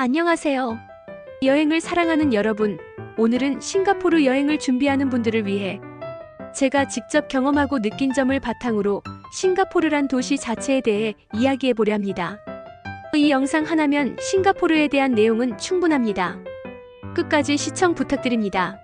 안녕하세요. 여행을 사랑하는 여러분, 오늘은 싱가포르 여행을 준비하는 분들을 위해 제가 직접 경험하고 느낀 점을 바탕으로 싱가포르란 도시 자체에 대해 이야기해 보려 합니다. 이 영상 하나면 싱가포르에 대한 내용은 충분합니다. 끝까지 시청 부탁드립니다.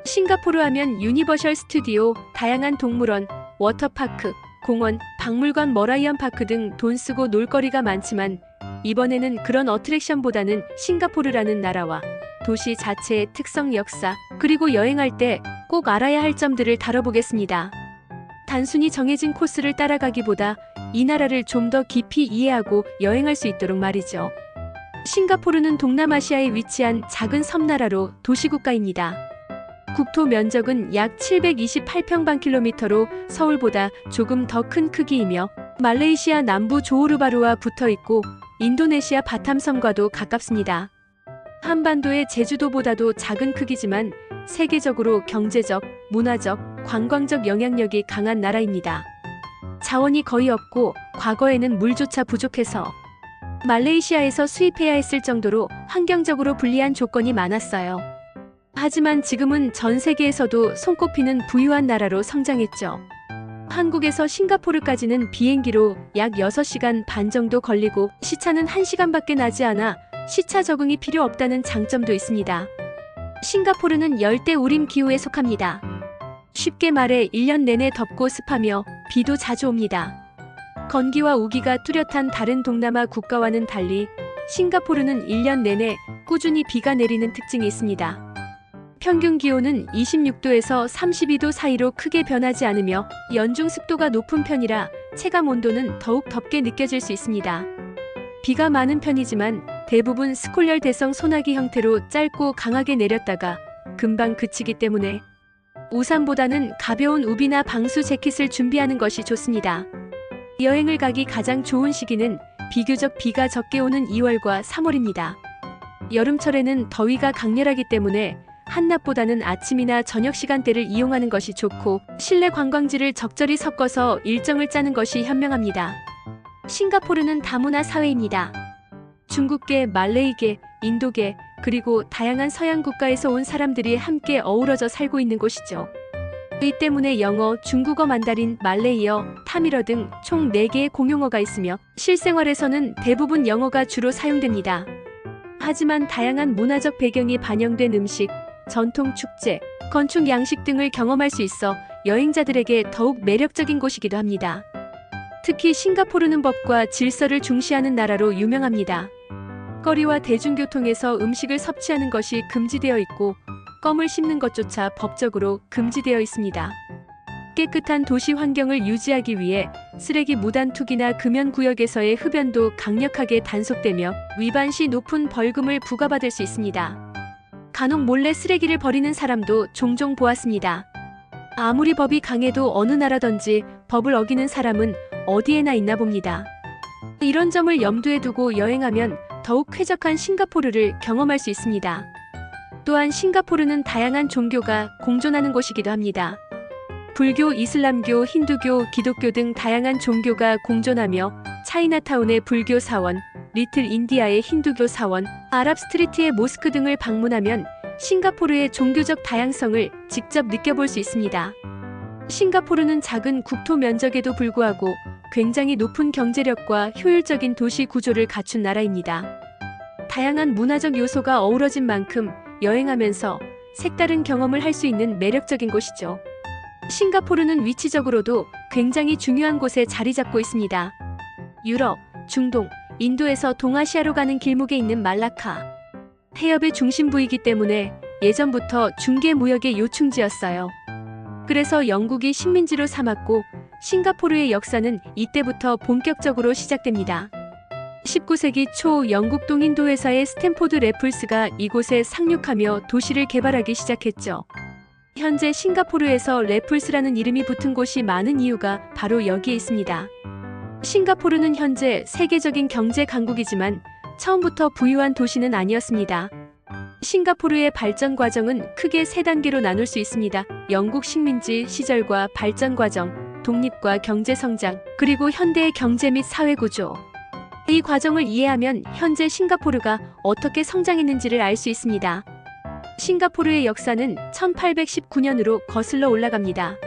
싱가포르 하면 유니버셜 스튜디오, 다양한 동물원, 워터파크, 공원, 박물관, 머라이언 파크 등 돈 쓰고 놀거리가 많지만 이번에는 그런 어트랙션보다는 싱가포르라는 나라와 도시 자체의 특성, 역사, 그리고 여행할 때 꼭 알아야 할 점들을 다뤄보겠습니다. 단순히 정해진 코스를 따라가기보다 이 나라를 좀 더 깊이 이해하고 여행할 수 있도록 말이죠. 싱가포르는 동남아시아에 위치한 작은 섬나라로 도시국가입니다. 국토 면적은 약 728평방킬로미터로 서울보다 조금 더 큰 크기이며 말레이시아 남부 조호르바루와 붙어 있고 인도네시아 바탐섬과도 가깝습니다. 한반도의 제주도보다도 작은 크기지만 세계적으로 경제적, 문화적, 관광적 영향력이 강한 나라입니다. 자원이 거의 없고 과거에는 물조차 부족해서 말레이시아에서 수입해야 했을 정도로 환경적으로 불리한 조건이 많았어요. 하지만 지금은 전 세계에서도 손꼽히는 부유한 나라로 성장했죠. 한국에서 싱가포르까지는 비행기로 약 6시간 반 정도 걸리고 시차는 1시간밖에 나지 않아 시차 적응이 필요 없다는 장점도 있습니다. 싱가포르는 열대 우림 기후에 속합니다. 쉽게 말해 1년 내내 덥고 습하며 비도 자주 옵니다. 건기와 우기가 뚜렷한 다른 동남아 국가와는 달리 싱가포르는 1년 내내 꾸준히 비가 내리는 특징이 있습니다. 평균 기온은 26도에서 32도 사이로 크게 변하지 않으며 연중 습도가 높은 편이라 체감 온도는 더욱 덥게 느껴질 수 있습니다. 비가 많은 편이지만 대부분 스콜열 대성 소나기 형태로 짧고 강하게 내렸다가 금방 그치기 때문에 우산보다는 가벼운 우비나 방수 재킷을 준비하는 것이 좋습니다. 여행을 가기 가장 좋은 시기는 비교적 비가 적게 오는 2월과 3월입니다. 여름철에는 더위가 강렬하기 때문에 한낮보다는 아침이나 저녁 시간대를 이용하는 것이 좋고 실내 관광지를 적절히 섞어서 일정을 짜는 것이 현명합니다. 싱가포르는 다문화 사회입니다. 중국계, 말레이계, 인도계, 그리고 다양한 서양 국가에서 온 사람들이 함께 어우러져 살고 있는 곳이죠. 이 때문에 영어, 중국어, 만다린, 말레이어, 타밀어 등 총 4개의 공용어가 있으며 실생활에서는 대부분 영어가 주로 사용됩니다. 하지만 다양한 문화적 배경이 반영된 음식, 전통 축제, 건축 양식 등을 경험할 수 있어 여행자들에게 더욱 매력적인 곳이기도 합니다. 특히 싱가포르는 법과 질서를 중시하는 나라로 유명합니다. 거리와 대중교통에서 음식을 섭취하는 것이 금지되어 있고 껌을 씹는 것조차 법적으로 금지되어 있습니다. 깨끗한 도시 환경을 유지하기 위해 쓰레기 무단 투기나 금연구역에서의 흡연도 강력하게 단속되며 위반 시 높은 벌금을 부과받을 수 있습니다. 간혹 몰래 쓰레기를 버리는 사람도 종종 보았습니다. 아무리 법이 강해도 어느 나라든지 법을 어기는 사람은 어디에나 있나 봅니다. 이런 점을 염두에 두고 여행하면 더욱 쾌적한 싱가포르를 경험할 수 있습니다. 또한 싱가포르는 다양한 종교가 공존하는 곳이기도 합니다. 불교, 이슬람교, 힌두교, 기독교 등 다양한 종교가 공존하며 차이나타운의 불교 사원, 리틀 인디아의 힌두교 사원, 아랍 스트리트의 모스크 등을 방문하면 싱가포르의 종교적 다양성을 직접 느껴볼 수 있습니다. 싱가포르는 작은 국토 면적에도 불구하고 굉장히 높은 경제력과 효율적인 도시 구조를 갖춘 나라입니다. 다양한 문화적 요소가 어우러진 만큼 여행하면서 색다른 경험을 할 수 있는 매력적인 곳이죠. 싱가포르는 위치적으로도 굉장히 중요한 곳에 자리 잡고 있습니다. 유럽, 중동, 인도에서 동아시아로 가는 길목에 있는 말라카. 해협의 중심부이기 때문에 예전부터 중개 무역의 요충지였어요. 그래서 영국이 식민지로 삼았고 싱가포르의 역사는 이때부터 본격적으로 시작됩니다. 19세기 초 영국 동인도 회사의 스탠포드 래플스가 이곳에 상륙하며 도시를 개발하기 시작했죠. 현재 싱가포르에서 래플스라는 이름이 붙은 곳이 많은 이유가 바로 여기에 있습니다. 싱가포르는 현재 세계적인 경제 강국이지만 처음부터 부유한 도시는 아니었습니다. 싱가포르의 발전 과정은 크게 3단계로 나눌 수 있습니다. 영국 식민지 시절과 발전 과정, 독립과 경제 성장, 그리고 현대의 경제 및 사회 구조. 이 과정을 이해하면 현재 싱가포르가 어떻게 성장했는지를 알 수 있습니다. 싱가포르의 역사는 1819년으로 거슬러 올라갑니다.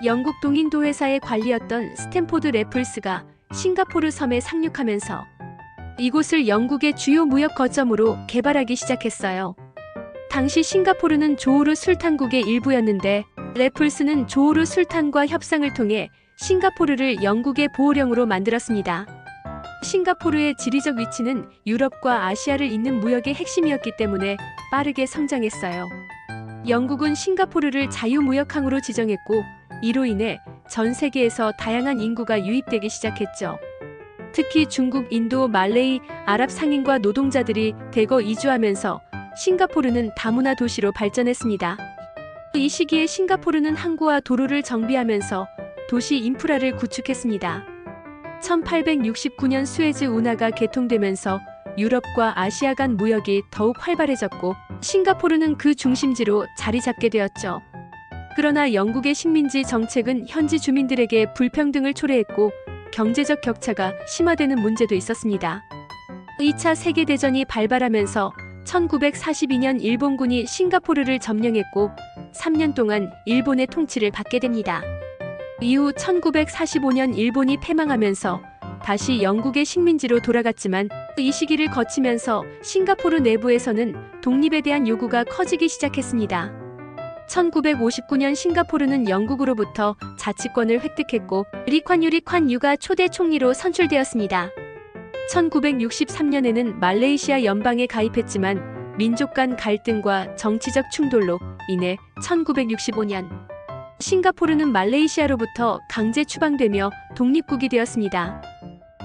영국 동인도 회사의 관리였던 스탠포드 래플스가 싱가포르 섬에 상륙하면서 이곳을 영국의 주요 무역 거점으로 개발하기 시작했어요. 당시 싱가포르는 조호르 술탄국의 일부였는데 래플스는 조호르 술탄과 협상을 통해 싱가포르를 영국의 보호령으로 만들었습니다. 싱가포르의 지리적 위치는 유럽과 아시아를 잇는 무역의 핵심이었기 때문에 빠르게 성장했어요. 영국은 싱가포르를 자유무역항으로 지정했고 이로 인해 전 세계에서 다양한 인구가 유입되기 시작했죠. 특히 중국, 인도, 말레이, 아랍 상인과 노동자들이 대거 이주하면서 싱가포르는 다문화 도시로 발전했습니다. 이 시기에 싱가포르는 항구와 도로를 정비하면서 도시 인프라를 구축했습니다. 1869년 수에즈 운하가 개통되면서 유럽과 아시아 간 무역이 더욱 활발해졌고 싱가포르는 그 중심지로 자리 잡게 되었죠. 그러나 영국의 식민지 정책은 현지 주민들에게 불평등을 초래했고 경제적 격차가 심화되는 문제도 있었습니다. 2차 세계대전이 발발하면서 1942년 일본군이 싱가포르를 점령했고 3년 동안 일본의 통치를 받게 됩니다. 이후 1945년 일본이 패망하면서 다시 영국의 식민지로 돌아갔지만 이 시기를 거치면서 싱가포르 내부에서는 독립에 대한 요구가 커지기 시작했습니다. 1959년 싱가포르는 영국으로부터 자치권을 획득했고 리콴 유가 초대 총리로 선출되었습니다. 1963년에는 말레이시아 연방에 가입했지만 민족 간 갈등과 정치적 충돌로 인해 1965년 싱가포르는 말레이시아로부터 강제 추방되며 독립국이 되었습니다.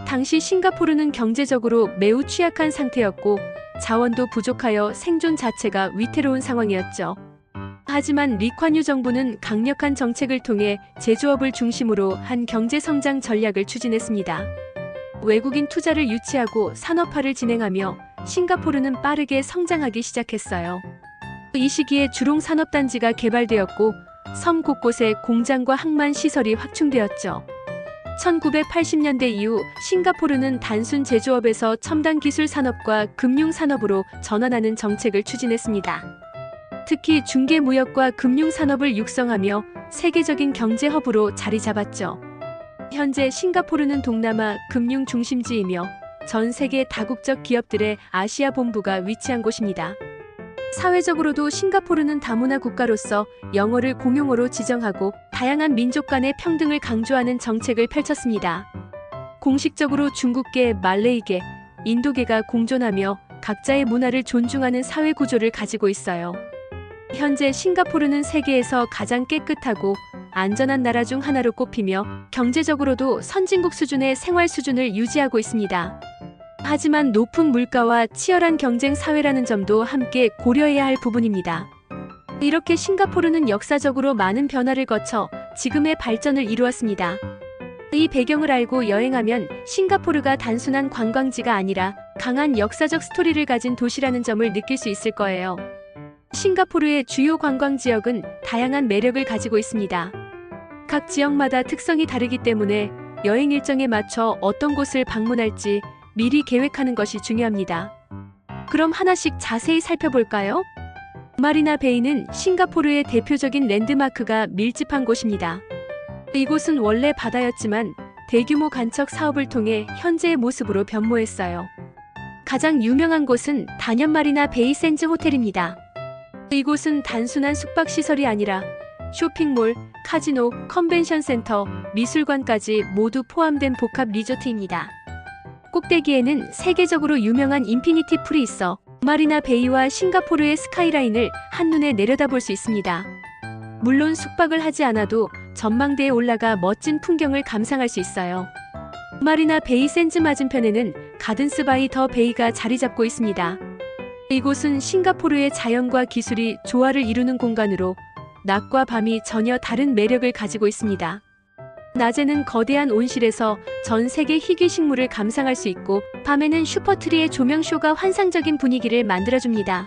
당시 싱가포르는 경제적으로 매우 취약한 상태였고 자원도 부족하여 생존 자체가 위태로운 상황이었죠. 하지만 리콴유 정부는 강력한 정책을 통해 제조업을 중심으로 한 경제성장 전략을 추진했습니다. 외국인 투자를 유치하고 산업화를 진행하며 싱가포르는 빠르게 성장하기 시작했어요. 이 시기에 주롱 산업단지가 개발되었고 섬 곳곳에 공장과 항만 시설이 확충되었죠. 1980년대 이후 싱가포르는 단순 제조업에서 첨단 기술 산업과 금융 산업으로 전환하는 정책을 추진했습니다. 특히 중개 무역과 금융 산업을 육성하며 세계적인 경제 허브로 자리 잡았죠. 현재 싱가포르는 동남아 금융 중심지이며 전 세계 다국적 기업들의 아시아 본부가 위치한 곳입니다. 사회적으로도 싱가포르는 다문화 국가로서 영어를 공용어로 지정하고 다양한 민족 간의 평등을 강조하는 정책을 펼쳤습니다. 공식적으로 중국계, 말레이계, 인도계가 공존하며 각자의 문화를 존중하는 사회 구조를 가지고 있어요. 현재 싱가포르는 세계에서 가장 깨끗하고 안전한 나라 중 하나로 꼽히며 경제적으로도 선진국 수준의 생활 수준을 유지하고 있습니다. 하지만 높은 물가와 치열한 경쟁 사회라는 점도 함께 고려해야 할 부분입니다. 이렇게 싱가포르는 역사적으로 많은 변화를 거쳐 지금의 발전을 이루었습니다. 이 배경을 알고 여행하면 싱가포르가 단순한 관광지가 아니라 강한 역사적 스토리를 가진 도시라는 점을 느낄 수 있을 거예요. 싱가포르의 주요 관광 지역은 다양한 매력을 가지고 있습니다. 각 지역마다 특성이 다르기 때문에 여행 일정에 맞춰 어떤 곳을 방문할지 미리 계획하는 것이 중요합니다. 그럼 하나씩 자세히 살펴볼까요? 마리나 베이는 싱가포르의 대표적인 랜드마크가 밀집한 곳입니다. 이곳은 원래 바다였지만 대규모 간척 사업을 통해 현재의 모습으로 변모했어요. 가장 유명한 곳은 단연 마리나 베이 샌즈 호텔입니다. 이곳은 단순한 숙박시설이 아니라 쇼핑몰, 카지노, 컨벤션 센터, 미술관까지 모두 포함된 복합 리조트입니다. 꼭대기에는 세계적으로 유명한 인피니티 풀이 있어 마리나 베이와 싱가포르의 스카이라인을 한눈에 내려다볼 수 있습니다. 물론 숙박을 하지 않아도 전망대에 올라가 멋진 풍경을 감상할 수 있어요. 마리나 베이 샌즈 맞은편에는 가든스 바이 더 베이가 자리 잡고 있습니다. 이곳은 싱가포르의 자연과 기술이 조화를 이루는 공간으로 낮과 밤이 전혀 다른 매력을 가지고 있습니다. 낮에는 거대한 온실에서 전 세계 희귀 식물을 감상할 수 있고 밤에는 슈퍼트리의 조명쇼가 환상적인 분위기를 만들어줍니다.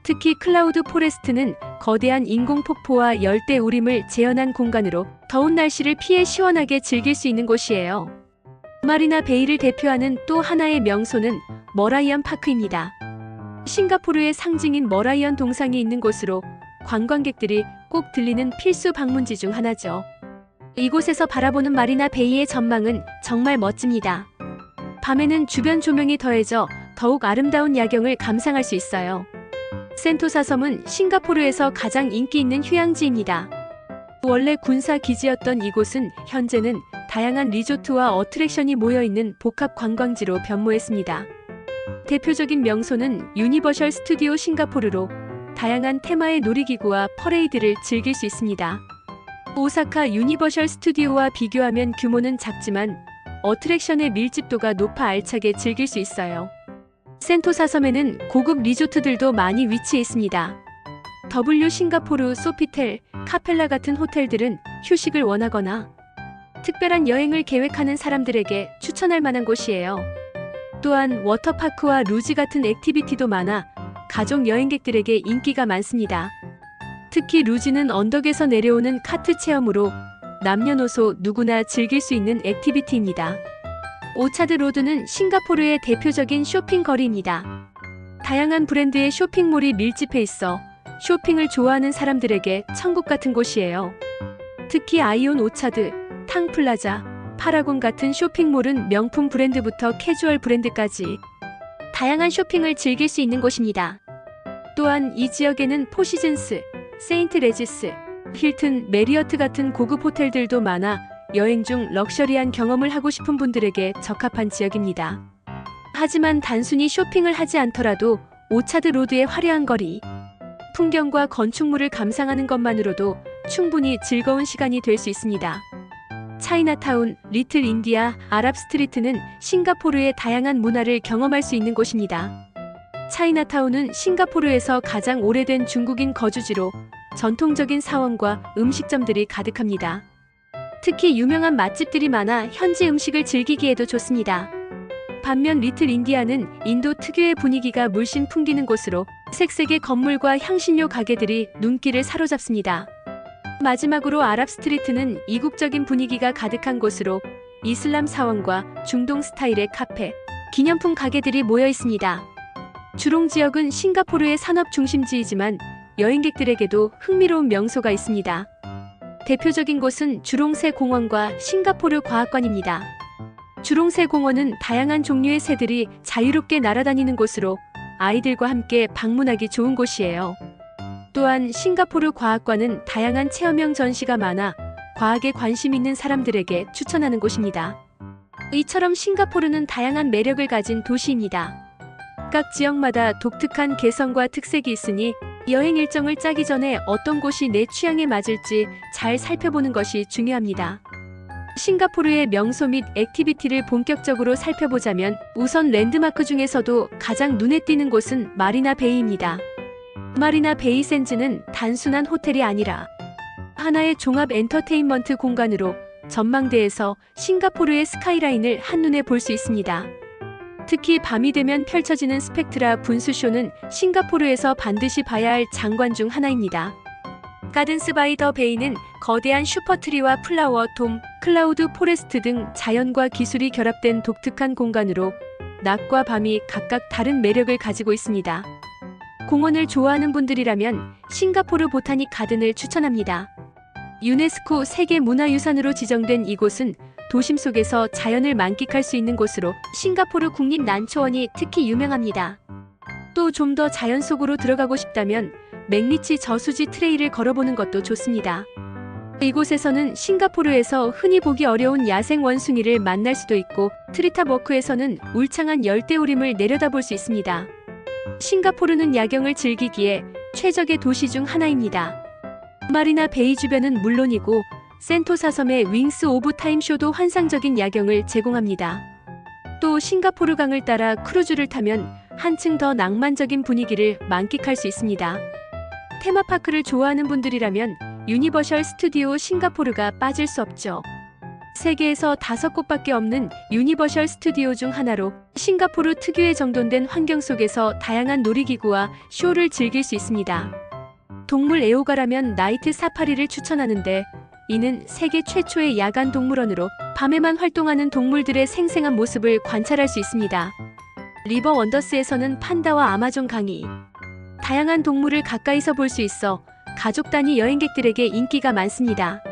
특히 클라우드 포레스트는 거대한 인공 폭포와 열대 우림을 재현한 공간으로 더운 날씨를 피해 시원하게 즐길 수 있는 곳이에요. 마리나 베이를 대표하는 또 하나의 명소는 머라이언 파크입니다. 싱가포르의 상징인 머라이언 동상이 있는 곳으로 관광객들이 꼭 들리는 필수 방문지 중 하나죠. 이곳에서 바라보는 마리나 베이의 전망은 정말 멋집니다. 밤에는 주변 조명이 더해져 더욱 아름다운 야경을 감상할 수 있어요. 센토사 섬은 싱가포르에서 가장 인기 있는 휴양지입니다. 원래 군사 기지였던 이곳은 현재는 다양한 리조트와 어트랙션이 모여있는 복합 관광지로 변모했습니다. 대표적인 명소는 유니버셜 스튜디오 싱가포르로 다양한 테마의 놀이기구와 퍼레이드를 즐길 수 있습니다. 오사카 유니버셜 스튜디오와 비교하면 규모는 작지만 어트랙션의 밀집도가 높아 알차게 즐길 수 있어요. 센토사 섬에는 고급 리조트들도 많이 위치해 있습니다. W 싱가포르, 소피텔, 카펠라 같은 호텔들은 휴식을 원하거나 특별한 여행을 계획하는 사람들에게 추천할 만한 곳이에요. 또한 워터파크와 루지 같은 액티비티도 많아 가족 여행객들에게 인기가 많습니다. 특히 루지는 언덕에서 내려오는 카트 체험으로 남녀노소 누구나 즐길 수 있는 액티비티입니다. 오차드 로드는 싱가포르의 대표적인 쇼핑 거리입니다. 다양한 브랜드의 쇼핑몰이 밀집해 있어 쇼핑을 좋아하는 사람들에게 천국 같은 곳이에요. 특히 아이온 오차드, 탕플라자, 파라곤 같은 쇼핑몰은 명품 브랜드부터 캐주얼 브랜드까지 다양한 쇼핑을 즐길 수 있는 곳입니다. 또한 이 지역에는 포시즌스, 세인트 레지스, 힐튼, 메리어트 같은 고급 호텔들도 많아 여행 중 럭셔리한 경험을 하고 싶은 분들에게 적합한 지역입니다. 하지만 단순히 쇼핑을 하지 않더라도 오차드 로드의 화려한 거리, 풍경과 건축물을 감상하는 것만으로도 충분히 즐거운 시간이 될 수 있습니다. 차이나타운, 리틀 인디아, 아랍 스트리트는 싱가포르의 다양한 문화를 경험할 수 있는 곳입니다. 차이나타운은 싱가포르에서 가장 오래된 중국인 거주지로 전통적인 사원과 음식점들이 가득합니다. 특히 유명한 맛집들이 많아 현지 음식을 즐기기에도 좋습니다. 반면 리틀 인디아는 인도 특유의 분위기가 물씬 풍기는 곳으로 색색의 건물과 향신료 가게들이 눈길을 사로잡습니다. 마지막으로 아랍 스트리트는 이국적인 분위기가 가득한 곳으로 이슬람 사원과 중동 스타일의 카페, 기념품 가게들이 모여 있습니다. 주롱 지역은 싱가포르의 산업 중심지이지만 여행객들에게도 흥미로운 명소가 있습니다. 대표적인 곳은 주롱새 공원과 싱가포르 과학관입니다. 주롱새 공원은 다양한 종류의 새들이 자유롭게 날아다니는 곳으로 아이들과 함께 방문하기 좋은 곳이에요. 또한 싱가포르 과학관은 다양한 체험형 전시가 많아 과학에 관심 있는 사람들에게 추천하는 곳입니다. 이처럼 싱가포르는 다양한 매력을 가진 도시입니다. 각 지역마다 독특한 개성과 특색이 있으니 여행 일정을 짜기 전에 어떤 곳이 내 취향에 맞을지 잘 살펴보는 것이 중요합니다. 싱가포르의 명소 및 액티비티를 본격적으로 살펴보자면 우선 랜드마크 중에서도 가장 눈에 띄는 곳은 마리나 베이입니다. 마리나 베이 샌즈는 단순한 호텔이 아니라 하나의 종합 엔터테인먼트 공간으로 전망대에서 싱가포르의 스카이라인을 한눈에 볼 수 있습니다. 특히 밤이 되면 펼쳐지는 스펙트라 분수쇼는 싱가포르에서 반드시 봐야 할 장관 중 하나입니다. 가든스 바이 더 베이는 거대한 슈퍼트리와 플라워 돔, 클라우드 포레스트 등 자연과 기술이 결합된 독특한 공간으로 낮과 밤이 각각 다른 매력을 가지고 있습니다. 공원을 좋아하는 분들이라면 싱가포르 보타닉 가든을 추천합니다. 유네스코 세계문화유산으로 지정된 이곳은 도심 속에서 자연을 만끽할 수 있는 곳으로 싱가포르 국립난초원이 특히 유명합니다. 또 좀 더 자연 속으로 들어가고 싶다면 맥리치 저수지 트레일을 걸어보는 것도 좋습니다. 이곳에서는 싱가포르에서 흔히 보기 어려운 야생 원숭이를 만날 수도 있고 트리탑 워크에서는 울창한 열대우림을 내려다볼 수 있습니다. 싱가포르는 야경을 즐기기에 최적의 도시 중 하나입니다. 마리나 베이 주변은 물론이고 센토사 섬의 윙스 오브 타임 쇼도 환상적인 야경을 제공합니다. 또 싱가포르 강을 따라 크루즈를 타면 한층 더 낭만적인 분위기를 만끽할 수 있습니다. 테마파크를 좋아하는 분들이라면 유니버셜 스튜디오 싱가포르가 빠질 수 없죠. 세계에서 5곳밖에 없는 유니버셜 스튜디오 중 하나로 싱가포르 특유의 정돈된 환경 속에서 다양한 놀이기구와 쇼를 즐길 수 있습니다. 동물 애호가라면 나이트 사파리를 추천하는데 이는 세계 최초의 야간 동물원으로 밤에만 활동하는 동물들의 생생한 모습을 관찰할 수 있습니다. 리버 원더스에서는 판다와 아마존 강이, 다양한 동물을 가까이서 볼 수 있어 가족 단위 여행객들에게 인기가 많습니다.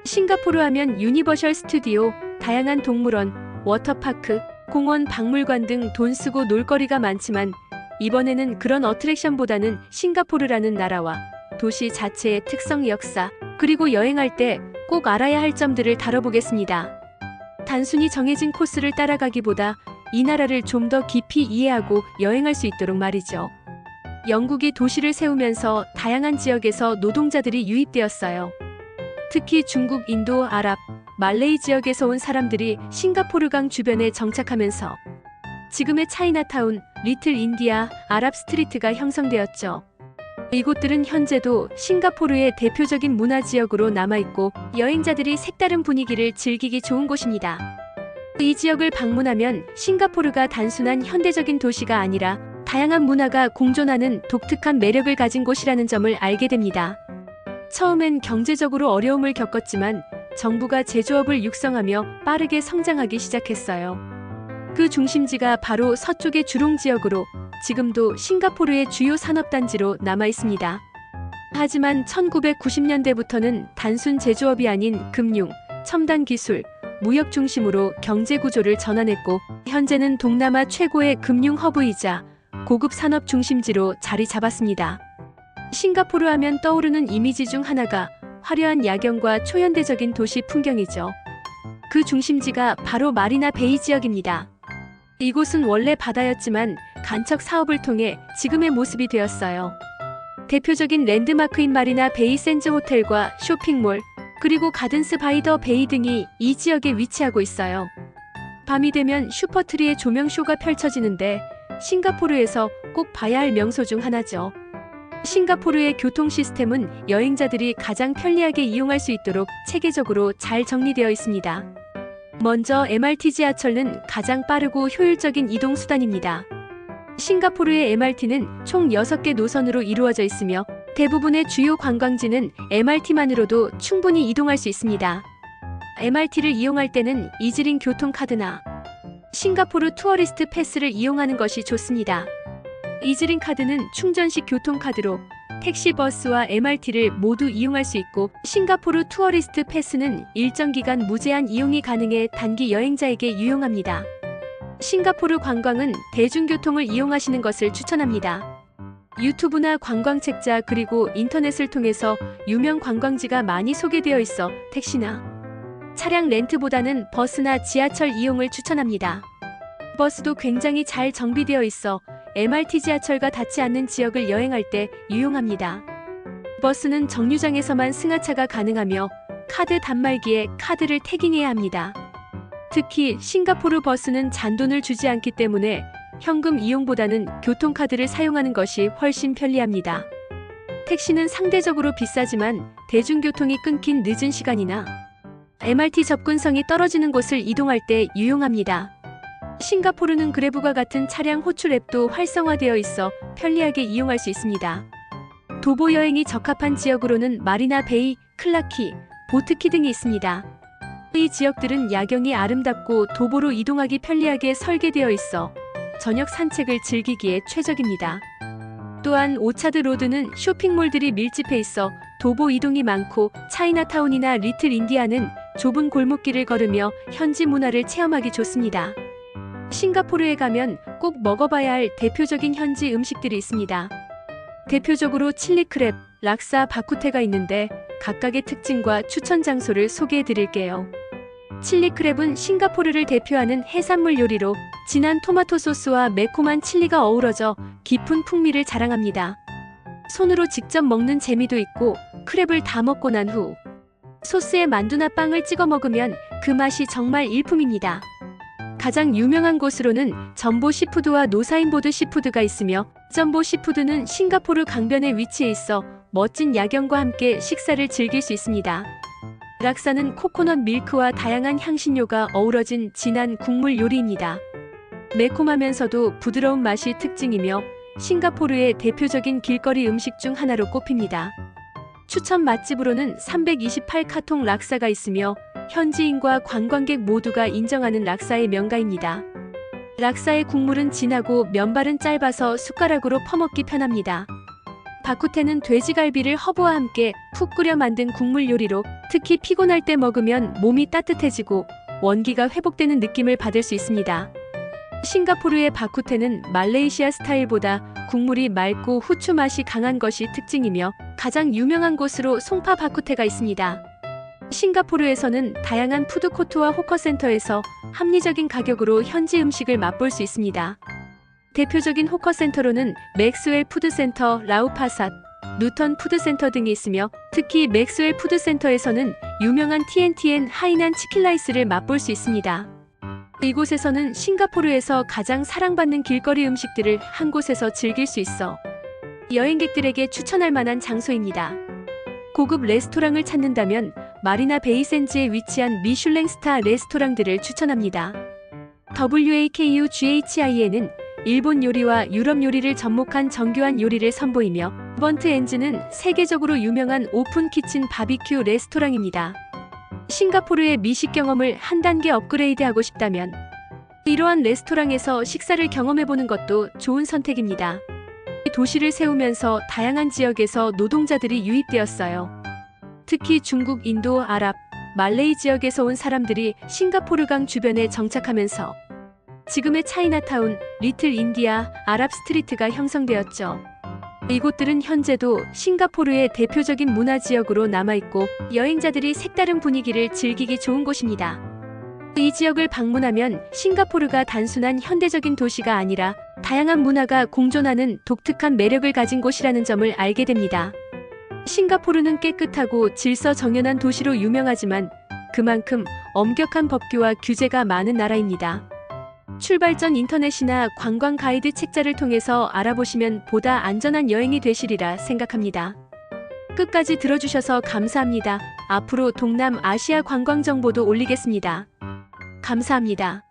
싱가포르 하면 유니버셜 스튜디오, 다양한 동물원, 워터파크, 공원, 박물관 등 돈 쓰고 놀거리가 많지만 이번에는 그런 어트랙션보다는 싱가포르라는 나라와 도시 자체의 특성, 역사, 그리고 여행할 때 꼭 알아야 할 점들을 다뤄보겠습니다. 단순히 정해진 코스를 따라가기보다 이 나라를 좀 더 깊이 이해하고 여행할 수 있도록 말이죠. 영국이 도시를 세우면서 다양한 지역에서 노동자들이 유입되었어요. 특히 중국, 인도, 아랍, 말레이 지역에서 온 사람들이 싱가포르강 주변에 정착하면서 지금의 차이나타운, 리틀 인디아, 아랍 스트리트가 형성되었죠. 이곳들은 현재도 싱가포르의 대표적인 문화 지역으로 남아있고 여행자들이 색다른 분위기를 즐기기 좋은 곳입니다. 이 지역을 방문하면 싱가포르가 단순한 현대적인 도시가 아니라 다양한 문화가 공존하는 독특한 매력을 가진 곳이라는 점을 알게 됩니다. 처음엔 경제적으로 어려움을 겪었지만 정부가 제조업을 육성하며 빠르게 성장하기 시작했어요. 그 중심지가 바로 서쪽의 주롱 지역으로 지금도 싱가포르의 주요 산업단지로 남아 있습니다. 하지만 1990년대부터는 단순 제조업이 아닌 금융, 첨단 기술, 무역 중심으로 경제 구조를 전환했고 현재는 동남아 최고의 금융 허브이자 고급 산업 중심지로 자리 잡았습니다. 싱가포르 하면 떠오르는 이미지 중 하나가 화려한 야경과 초현대적인 도시 풍경이죠. 그 중심지가 바로 마리나 베이 지역입니다. 이곳은 원래 바다였지만 간척 사업을 통해 지금의 모습이 되었어요. 대표적인 랜드마크인 마리나 베이 샌즈 호텔과 쇼핑몰, 그리고 가든스 바이 더 베이 등이 이 지역에 위치하고 있어요. 밤이 되면 슈퍼트리의 조명쇼가 펼쳐지는데 싱가포르에서 꼭 봐야 할 명소 중 하나죠. 싱가포르의 교통 시스템은 여행자들이 가장 편리하게 이용할 수 있도록 체계적으로 잘 정리되어 있습니다. 먼저 MRT 지하철은 가장 빠르고 효율적인 이동 수단입니다. 싱가포르의 MRT는 총 6개 노선으로 이루어져 있으며 대부분의 주요 관광지는 MRT만으로도 충분히 이동할 수 있습니다. MRT를 이용할 때는 이즈링 교통카드나 싱가포르 투어리스트 패스를 이용하는 것이 좋습니다. 이즈링 카드는 충전식 교통카드로 택시, 버스와 MRT를 모두 이용할 수 있고 싱가포르 투어리스트 패스는 일정 기간 무제한 이용이 가능해 단기 여행자에게 유용합니다. 싱가포르 관광은 대중교통을 이용하시는 것을 추천합니다. 유튜브나 관광책자 그리고 인터넷을 통해서 유명 관광지가 많이 소개되어 있어 택시나 차량 렌트보다는 버스나 지하철 이용을 추천합니다. 버스도 굉장히 잘 정비되어 있어 MRT 지하철과 닿지 않는 지역을 여행할 때 유용합니다. 버스는 정류장에서만 승하차가 가능하며 카드 단말기에 카드를 태깅해야 합니다. 특히 싱가포르 버스는 잔돈을 주지 않기 때문에 현금 이용보다는 교통카드를 사용하는 것이 훨씬 편리합니다. 택시는 상대적으로 비싸지만 대중교통이 끊긴 늦은 시간이나 MRT 접근성이 떨어지는 곳을 이동할 때 유용합니다. 싱가포르는 그래브와 같은 차량 호출 앱도 활성화되어 있어 편리하게 이용할 수 있습니다. 도보 여행이 적합한 지역으로는 마리나 베이, 클라키, 보트키 등이 있습니다. 이 지역들은 야경이 아름답고 도보로 이동하기 편리하게 설계되어 있어 저녁 산책을 즐기기에 최적입니다. 또한 오차드 로드는 쇼핑몰들이 밀집해 있어 도보 이동이 많고 차이나타운이나 리틀 인디아는 좁은 골목길을 걸으며 현지 문화를 체험하기 좋습니다. 싱가포르에 가면 꼭 먹어봐야 할 대표적인 현지 음식들이 있습니다. 대표적으로 칠리 크랩, 락사, 바쿠테가 있는데 각각의 특징과 추천 장소를 소개해 드릴게요. 칠리 크랩은 싱가포르를 대표하는 해산물 요리로 진한 토마토 소스와 매콤한 칠리가 어우러져 깊은 풍미를 자랑합니다. 손으로 직접 먹는 재미도 있고 크랩을 다 먹고 난 후 소스에 만두나 빵을 찍어 먹으면 그 맛이 정말 일품입니다. 가장 유명한 곳으로는 점보 시푸드와 노사인보드 시푸드가 있으며 점보 시푸드는 싱가포르 강변에 위치해 있어 멋진 야경과 함께 식사를 즐길 수 있습니다. 락사는 코코넛 밀크와 다양한 향신료가 어우러진 진한 국물 요리입니다. 매콤하면서도 부드러운 맛이 특징이며 싱가포르의 대표적인 길거리 음식 중 하나로 꼽힙니다. 추천 맛집으로는 328카통 락사가 있으며 현지인과 관광객 모두가 인정하는 락사의 명가입니다. 락사의 국물은 진하고 면발은 짧아서 숟가락으로 퍼먹기 편합니다. 바쿠테는 돼지갈비를 허브와 함께 푹 끓여 만든 국물 요리로 특히 피곤할 때 먹으면 몸이 따뜻해지고 원기가 회복되는 느낌을 받을 수 있습니다. 싱가포르의 바쿠테는 말레이시아 스타일보다 국물이 맑고 후추 맛이 강한 것이 특징이며 가장 유명한 곳으로 송파 바쿠테가 있습니다. 싱가포르에서는 다양한 푸드코트와 호커센터에서 합리적인 가격으로 현지 음식을 맛볼 수 있습니다. 대표적인 호커센터로는 맥스웰 푸드센터, 라우파삿, 누턴 푸드센터 등이 있으며 특히 맥스웰 푸드센터에서는 유명한 TNTN 하이난 치킨라이스를 맛볼 수 있습니다. 이곳에서는 싱가포르에서 가장 사랑받는 길거리 음식들을 한 곳에서 즐길 수 있어 여행객들에게 추천할 만한 장소입니다. 고급 레스토랑을 찾는다면 마리나 베이 샌즈에 위치한 미슐랭 스타 레스토랑들을 추천합니다. WAKUGHI에는 일본 요리와 유럽 요리를 접목한 정교한 요리를 선보이며 버번트 엔즈는 세계적으로 유명한 오픈 키친 바비큐 레스토랑입니다. 싱가포르의 미식 경험을 한 단계 업그레이드하고 싶다면 이러한 레스토랑에서 식사를 경험해보는 것도 좋은 선택입니다. 도시를 세우면서 다양한 지역에서 노동자들이 유입되었어요. 특히 중국, 인도, 아랍, 말레이 지역에서 온 사람들이 싱가포르강 주변에 정착하면서 지금의 차이나타운, 리틀 인디아, 아랍 스트리트가 형성되었죠. 이곳들은 현재도 싱가포르의 대표적인 문화 지역으로 남아있고 여행자들이 색다른 분위기를 즐기기 좋은 곳입니다. 이 지역을 방문하면 싱가포르가 단순한 현대적인 도시가 아니라 다양한 문화가 공존하는 독특한 매력을 가진 곳이라는 점을 알게 됩니다. 싱가포르는 깨끗하고 질서정연한 도시로 유명하지만 그만큼 엄격한 법규와 규제가 많은 나라입니다. 출발 전 인터넷이나 관광 가이드 책자를 통해서 알아보시면 보다 안전한 여행이 되시리라 생각합니다. 끝까지 들어주셔서 감사합니다. 앞으로 동남아시아 관광 정보도 올리겠습니다. 감사합니다.